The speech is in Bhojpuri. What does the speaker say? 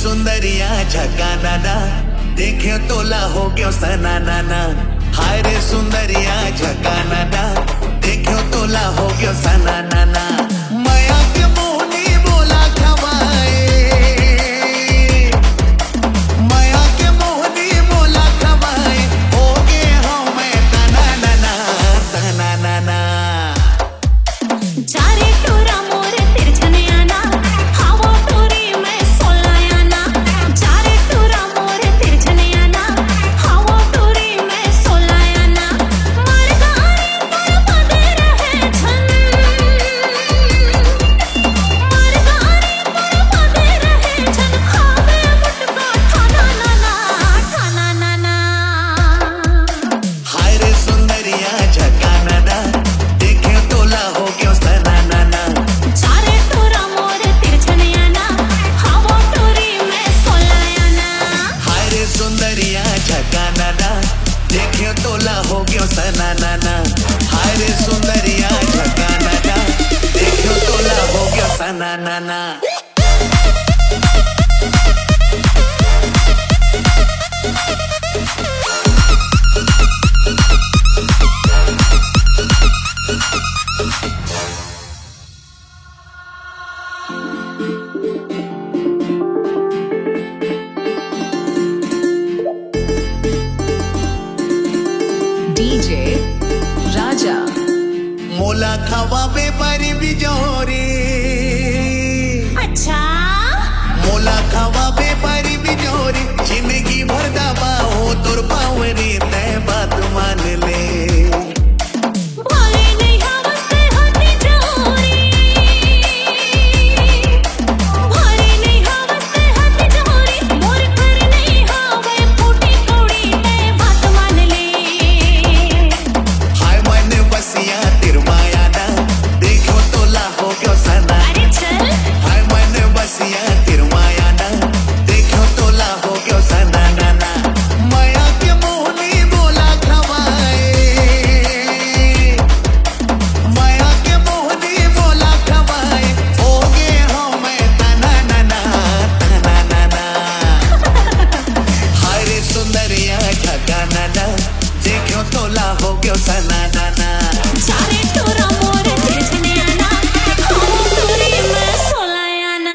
सुंदरिया झकाना ना, देखे तोला हो गयो सना नाना। हाय रे सुंदरिया झकाना ना, देखे तोला हो गयो सना नाना। माया के मोहनी बोला खवाए, माया के मोहनी बोला खवाए, हो गे हम तना नाना तना नाना। चारे टोरा मोर तिरछने आना, हवा टोरी में सोलाया ना। चारे टोरा मोर तिरछने आना, हवा टोरी में सोलाया ना। मरगारी पर बदे रहे छन, मरगारी पर बदे रहे छन। खावे मुटका ठाना नाना ठाना नाना। हाय रे सुंदरिया झकाना ना, देखे तोला हो गयो सना नाना। चारे टोरा मोर तिरछने आना, हवा टोरी में सोलाया ना। हाय रे सुंदरिया झकाना ना, देखे तोला हो गयो सना नाना। हाय रे सुंदरिया झकाना ना, देखे तोला हो गयो सना नाना। DJ Raja. मोला खावा बेपारी बिजोरी, अच्छा मोला खावा बेपारी बिजोरी। जिंदगी भर दबा हो तोर पावरी, तय बात मान ले। भले नहीं हवस हती जोरी, भले नहीं हवस हती जोरी। मोर घर नहीं हवे फूटी कौड़ी, ते बात मान ले। हाय मन बसिया तिर माया ना, देखो तोला हो गयो सना। अरे चल हाय मन बसिया तिर माया ना, देखो तोला हो गयो सना नाना। माया के मोहनी बोला खवाए, माया के मोहनी बोला खवाए, हो गे हम तना नाना तना नाना। हाय रे सुंदरिया झकाना ना, देखो तोला हो गयो सना नाना। चारे टोरा मोर तिरछने आना, हवा टोरी में सोलाया ना।